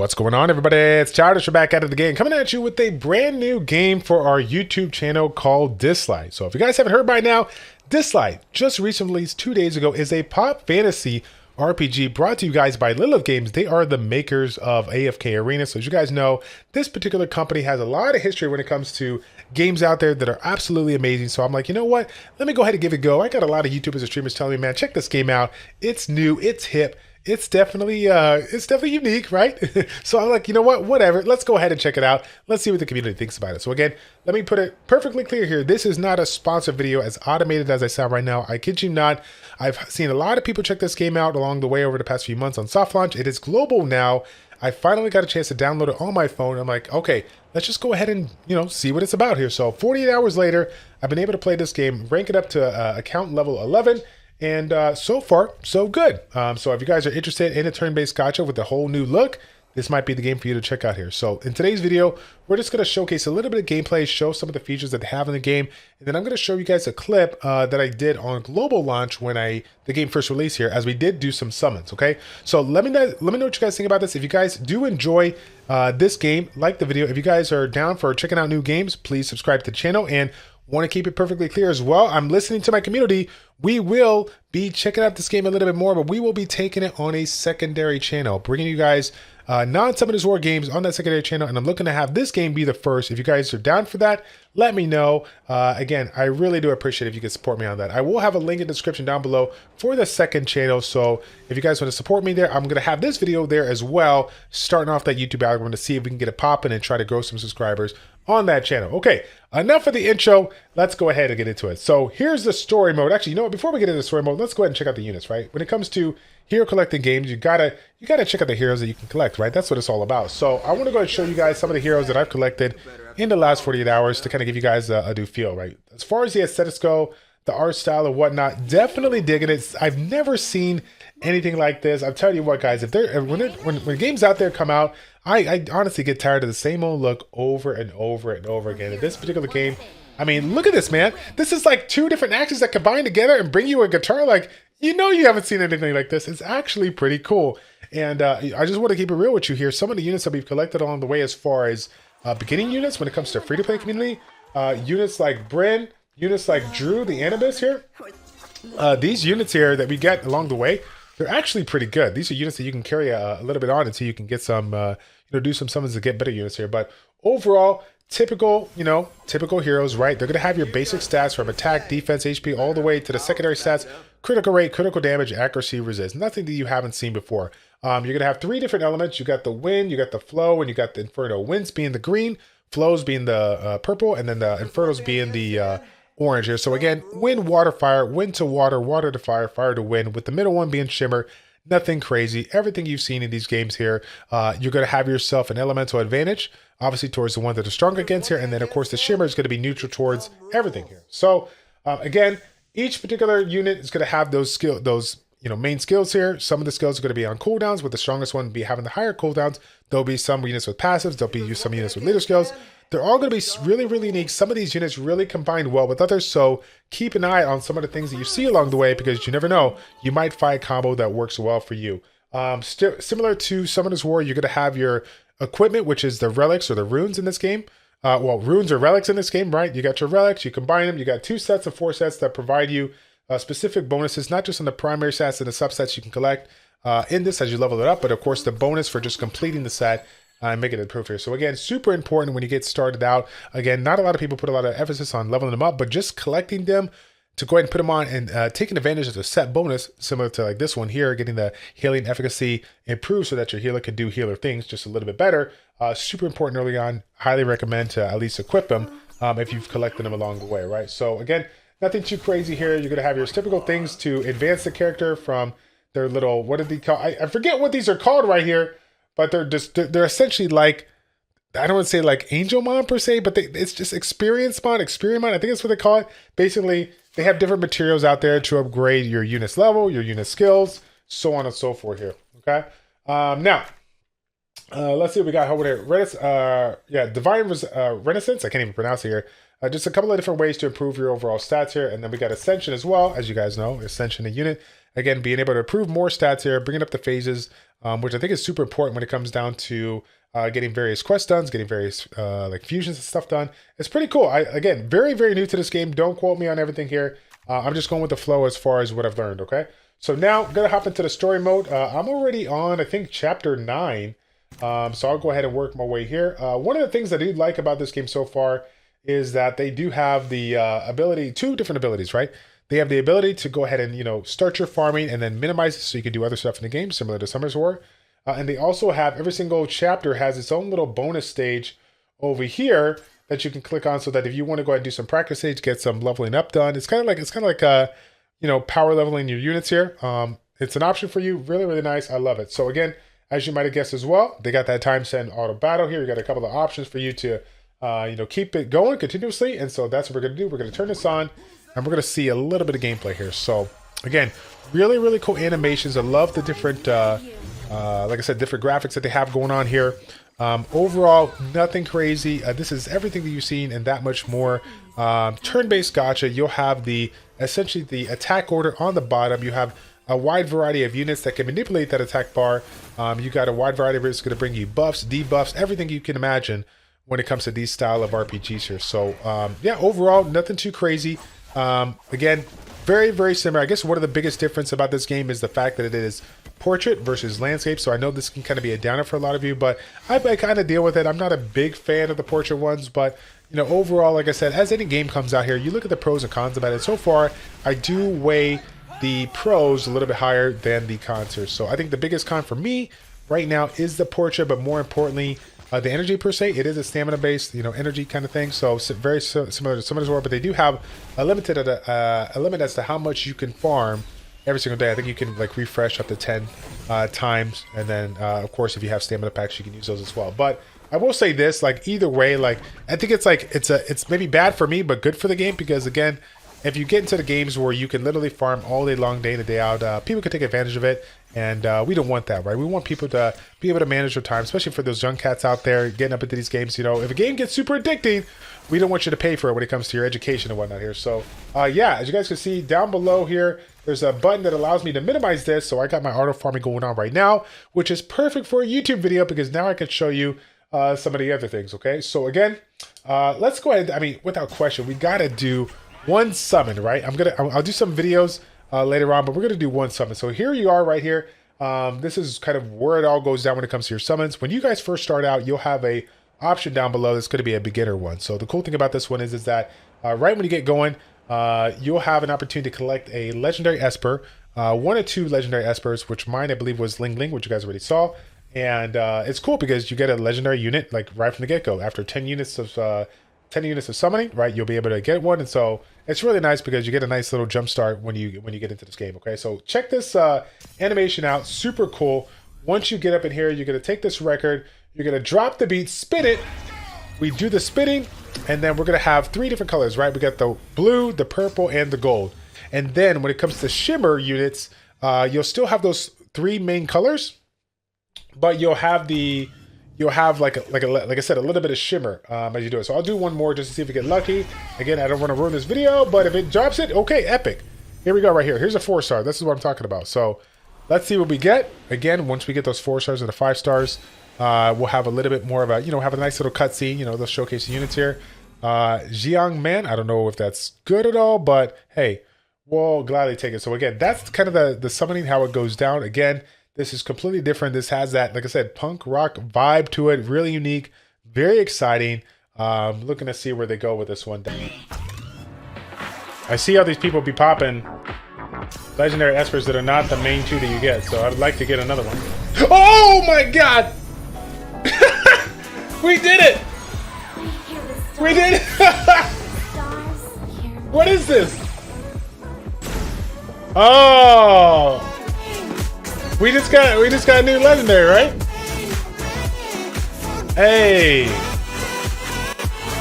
What's going on, everybody? It's Childish. We're back out of the game, coming at you with a brand new game for our YouTube channel called Dislyte. So if you guys haven't heard by now, Dislyte, just recently released 2 days ago, is a pop fantasy RPG brought to you guys by Lilith Games. They are the makers of AFK Arena. So as you guys know, this particular company has a lot of history when it comes to games out there that are absolutely amazing. So I'm like, you know what? Let me go ahead and give it a go. I got a lot of YouTubers and streamers telling me, man, check this game out. It's new, it's hip. It's definitely unique, right? So I'm like, you know what, whatever, let's go ahead and check it out. Let's see what the community thinks about it. So again, let me put it perfectly clear here. This is not a sponsored video, as automated as I sound right now. I kid you not. I've seen a lot of people check this game out along the way over the past few months on soft launch. It is global now. I finally got a chance to download it on my phone. I'm like, okay, let's just go ahead and, see what it's about here. So 48 hours later, I've been able to play this game, rank it up to account level 11. And so far, so good. So if you guys are interested in a turn-based gacha with a whole new look, this might be the game for you to check out here. So in today's video, we're just going to showcase a little bit of gameplay, show some of the features that they have in the game, and then I'm going to show you guys a clip that I did on global launch when the game first released here, as we did do some summons, okay? So let me know what you guys think about this. If you guys do enjoy this game, like the video. If you guys are down for checking out new games, please subscribe to the channel, and want to keep it perfectly clear as well, I'm listening to my community. We will be checking out this game a little bit more, but we will be taking it on a secondary channel, bringing you guys non-Summoners War games on that secondary channel, and I'm looking to have this game be the first. If you guys are down for that, let me know. Again, I really do appreciate if you could support me on that. I will have a link in the description down below for the second channel, so if you guys want to support me there, I'm going to have this video there as well, starting off that YouTube algorithm to see if we can get it popping and try to grow some subscribers on that channel. Okay, enough of the intro. Let's go ahead and get into it. So here's the story mode. Actually, you know what? Before we get into the story mode, let's go ahead and check out the units, right? When it comes to hero collecting games, you gotta check out the heroes that you can collect, right? That's what it's all about. So I want to go ahead and show you guys some of the heroes that I've collected in the last 48 hours to kind of give you guys a new feel, right? As far as the aesthetics go, the art style and whatnot, definitely digging it. I've never seen anything like this. I'm telling you what, guys, when games out there come out, I honestly get tired of the same old look over and over and over again. In this particular game, I mean, look at this, man. This is like two different actions that combine together and bring you a guitar. Like, you haven't seen anything like this. It's actually pretty cool. And I just want to keep it real with you here. Some of the units that we've collected along the way, as far as beginning units when it comes to free-to-play community, units like Bryn, units like Drew, the Anubis here, these units here that we get along the way, they're actually pretty good. These are units that you can carry a little bit on until you can get some, do some summons to get better units here. But overall, typical heroes, right? They're going to have your basic stats from attack, defense, HP, all the way to the secondary stats, critical rate, critical damage, accuracy, resist. Nothing that you haven't seen before. You're going to have 3 different elements. You got the wind, you got the flow, and you got the inferno. Winds being the green, flows being the purple, and then the infernos being the orange here. So again, wind, water, fire, wind to water, water to fire, fire to wind, with the middle one being shimmer. Nothing crazy. Everything you've seen in these games here. You're going to have yourself an elemental advantage, obviously towards the one that are strong against here, and then of course the shimmer is going to be neutral towards everything here. So again, each particular unit is going to have those main skills here. Some of the skills are going to be on cooldowns, with the strongest one be having the higher cooldowns. There'll be some units with passives. There'll be some units with leader skills. They're all going to be really, really unique. Some of these units really combine well with others, so keep an eye on some of the things that you see along the way, because you never know, you might find a combo that works well for you. Similar to Summoner's War, you're going to have your equipment, which is the relics or the runes in this game. Well, runes or relics in this game, right? You got your relics, you combine them, you got 2 sets of 4 sets that provide you specific bonuses, not just on the primary sets and the subsets you can collect in this as you level it up, but of course the bonus for just completing the set and making it proof here. So again, super important when you get started out. Again, not a lot of people put a lot of emphasis on leveling them up, but just collecting them to go ahead and put them on and taking advantage of the set bonus, similar to like this one here, getting the healing efficacy improved so that your healer can do healer things just a little bit better. Super important early on. Highly recommend to at least equip them if you've collected them along the way, right? So again, nothing too crazy here. You're going to have your typical things to advance the character from their little, what did they call? I forget what these are called right here, but they're essentially like, I don't want to say like Angelmon per se, but it's just Experiment Mon. I think that's what they call it. Basically, they have different materials out there to upgrade your unit's level, your unit skills, so on and so forth here. Okay. Now, Let's see what we got over here. Yeah, Divine Renaissance. I can't even pronounce it here. Just a couple of different ways to improve your overall stats here. And then we got Ascension as well, as you guys know, Ascension a unit. Again, being able to improve more stats here, bringing up the phases, which I think is super important when it comes down to getting various quests done, getting various like fusions and stuff done. It's pretty cool. Again, very, very new to this game. Don't quote me on everything here. I'm just going with the flow as far as what I've learned, okay? So now I'm going to hop into the story mode. I'm already on, I think, chapter 9. So I'll go ahead and work my way here. One of the things that I do like about this game so far is that they do have the ability, two different abilities, right? They have the ability to go ahead and, you know, start your farming and then minimize it so you can do other stuff in the game, similar to Summer's War. And they also have, every single chapter has its own little bonus stage over here that you can click on so that if you want to go ahead and do some practice stage, get some leveling up done. It's kind of like you know, power leveling your units here. It's an option for you. Really, really nice. I love it. So again, as you might have guessed as well, they got that time send auto battle here. You got a couple of options for you to, you know, keep it going continuously. And so that's what we're going to do. We're going to turn this on and we're going to see a little bit of gameplay here. So again, really, really cool animations. I love the different, like I said, different graphics that they have going on here. Overall, nothing crazy. This is everything that you've seen and that much more. Turn-based gacha. You'll have essentially the attack order on the bottom. You have a wide variety of units that can manipulate that attack bar. You got a wide variety of it's going to bring you buffs, debuffs, everything you can imagine when it comes to these style of RPGs here. So yeah, overall, nothing too crazy. Again, very, very similar. I guess one of the biggest difference about this game is the fact that it is portrait versus landscape. So I know this can kind of be a downer for a lot of you, but I kind of deal with it. I'm not a big fan of the portrait ones, but you know, overall, like I said, as any game comes out here, you look at the pros and cons about it. So far, I do weigh the pros a little bit higher than the cons here. So I think the biggest con for me right now is the portrait, but more importantly, the energy per se. It is a stamina based, you know, energy kind of thing. So very similar to Summoners War, but they do have a limit as to how much you can farm every single day. I think you can like refresh up to 10 times, and then of course if you have stamina packs, you can use those as well. But I will say this, like either way, like I think it's maybe bad for me, but good for the game because again, if you get into the games where you can literally farm all day long, day in and day out, people can take advantage of it, and we don't want that, right? We want people to be able to manage their time, especially for those young cats out there getting up into these games. You know, if a game gets super addicting, we don't want you to pay for it when it comes to your education and whatnot here. So yeah, as you guys can see down below here, there's a button that allows me to minimize this. So I got my auto farming going on right now, which is perfect for a YouTube video because now I can show you some of the other things, okay? So again, let's go ahead. I mean, without question, we got to do one summon, right? I'll do some videos later on, but we're gonna do one summon. So here you are right here. This is kind of where it all goes down when it comes to your summons. When you guys first start out, you'll have a option down below that's going to be a beginner one. So the cool thing about this one is that right when you get going, you'll have an opportunity to collect a legendary Esper, 1 or 2 legendary Espers, which mine I believe was Ling Ling, which you guys already saw. And it's cool because you get a legendary unit like right from the get-go. After 10 units of summoning, right, you'll be able to get one. And so it's really nice because you get a nice little jump start when you get into this game. Okay, so check this animation out. Super cool. Once you get up in here, you're going to take this record, you're going to drop the beat, spin it. We do the spinning, and then we're going to have 3 different colors, right? We got the blue, the purple, and the gold. And then when it comes to shimmer units, you'll still have those 3 main colors, but you'll have like I said, a little bit of shimmer as you do it. So I'll do one more just to see if we get lucky. Again, I don't want to ruin this video, but if it drops it, okay, epic. Here we go right here. Here's a 4-star. This is what I'm talking about. So let's see what we get. Again, once we get those 4 stars and the 5 stars, we'll have a little bit more of a, have a nice little cutscene. They'll showcase the units here. Jiang Man, I don't know if that's good at all, but hey, we'll gladly take it. So again, that's kind of the summoning, how it goes down. Again, this is completely different. This has that, like I said, punk rock vibe to it. Really unique, very exciting. Looking to see where they go with this one. I see how these people be popping legendary Espers that are not the main 2 that you get. So I'd like to get another one. Oh my God! We did it! We did it! What is this? Oh! We just got a new legendary, right? Hey!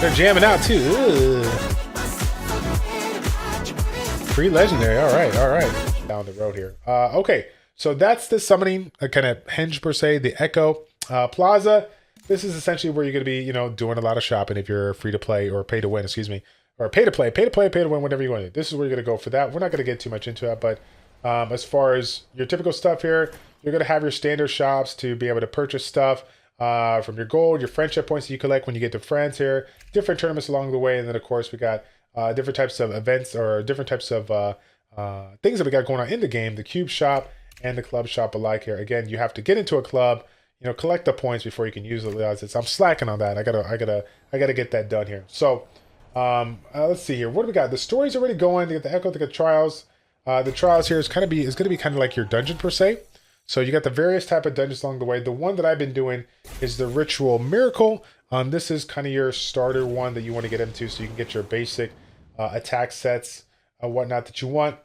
They're jamming out too. Ugh. Free legendary. All right. Down the road here. Okay, so that's the summoning kind of hinge per se. The echo. Plaza, this is essentially where you're going to be, doing a lot of shopping if you're free to play or pay to win, excuse me. Or pay to play, pay to win, whatever you want to do. This is where you're going to go for that. We're not going to get too much into that, but as far as your typical stuff here, you're going to have your standard shops to be able to purchase stuff from your gold, your friendship points that you collect when you get to friends here, different tournaments along the way, and then of course we got different types of events or different types of things that we got going on in the game, the cube shop and the club shop alike here. Again, you have to get into a club, collect the points before you can use it. I'm slacking on that. I gotta get that done here. So let's see here. What do we got? The story's already going. They got the echo, they got trials. The trials here is going to be kind of like your dungeon per se. So you got the various type of dungeons along the way. The one that I've been doing is the Ritual Miracle. This is kind of your starter one that you want to get into so you can get your basic attack sets whatnot that you want.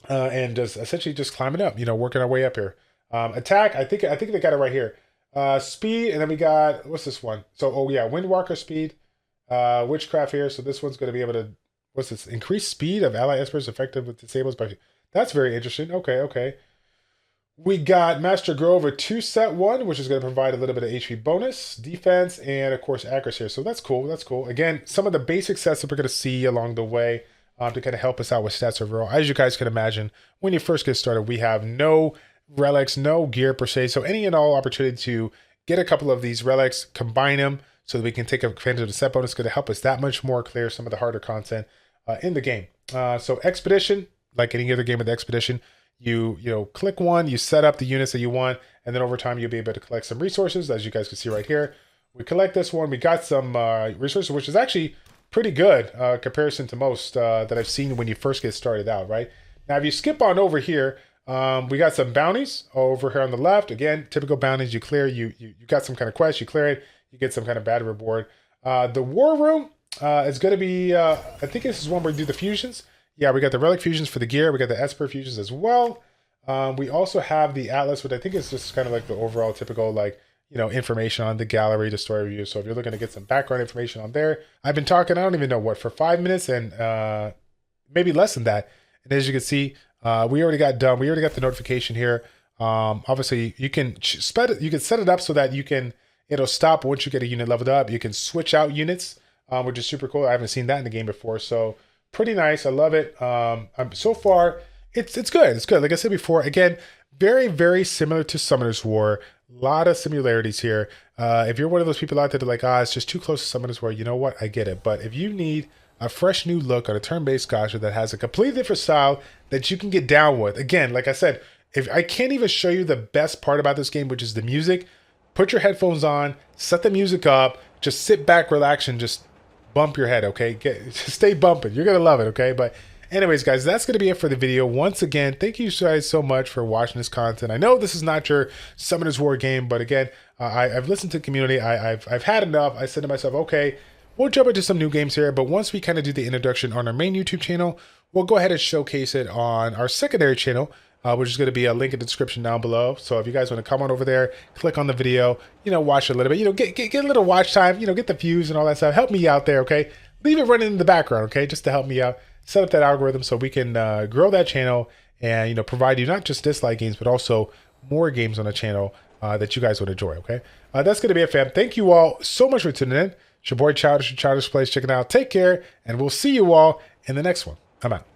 And just essentially just climbing up, working our way up here. Attack, I think they got it right here. Speed, and then we got, what's this one? So, oh yeah, Windwalker speed, Witchcraft here. So this one's going to be able to, what's this? Increase speed of ally espers effective with disables by, that's very interesting. Okay. We got Master Grove, a 2-set one, which is going to provide a little bit of HP bonus, defense, and of course accuracy here. So that's cool. Again, some of the basic sets that we're going to see along the way to kind of help us out with stats overall. As you guys can imagine, when you first get started, we have no relics, no gear per se. So any and all opportunity to get a couple of these relics, combine them so that we can take advantage of the set bonus is going to help us that much more clear some of the harder content in the game. So Expedition, like any other game with Expedition, you click one, you set up the units that you want, and then over time you'll be able to collect some resources, as you guys can see right here. We collect this one. We got some resources, which is actually pretty good comparison to most that I've seen when you first get started out, right? Now, if you skip on over here, we got some bounties over here on the left. Again, typical bounties. You clear, you got some kind of quest, you clear it, you get some kind of bad reward. The War Room is going to be, I think this is one where we do the fusions. Yeah, we got the Relic Fusions for the gear. We got the Esper Fusions as well. We also have the Atlas, which I think is just kind of like the overall typical, information on the gallery, the story review. So if you're looking to get some background information on there, I've been talking, I don't even know what, for 5 minutes and maybe less than that. And as you can see, we already got done. We already got the notification here. Obviously, you can set it up so that it'll stop once you get a unit leveled up. You can switch out units, which is super cool. I haven't seen that in the game before. So pretty nice. I love it. So far, it's good. It's good. Like I said before, again, very, very similar to Summoner's War. A lot of similarities here. If you're one of those people out there that are like, it's just too close to Summoner's War, you know what? I get it. But if you need a fresh new look on a turn-based gacha that has a completely different style that you can get down with, again, like I said, if I can't even show you the best part about this game, which is the music, put your headphones on, set the music up, just sit back, relax, and just bump your head, okay? Stay bumping. You're going to love it, okay? But anyways, guys, that's going to be it for the video. Once again, thank you guys so much for watching this content. I know this is not your Summoner's War game, but again, I've listened to the community. I've had enough. I said to myself, okay, we'll jump into some new games here, but once we kind of do the introduction on our main YouTube channel, we'll go ahead and showcase it on our secondary channel, which is going to be a link in the description down below. So if you guys want to come on over there, click on the video, watch a little bit, get a little watch time, get the views and all that stuff. Help me out there, okay? Leave it running in the background, okay? Just to help me out, set up that algorithm so we can grow that channel and, provide you not just Dislyte games, but also more games on the channel that you guys would enjoy, okay? That's going to be it, fam. Thank you all so much for tuning in. It's your boy Childish, Childish Plays. Check it out. Take care, and we'll see you all in the next one. I'm out.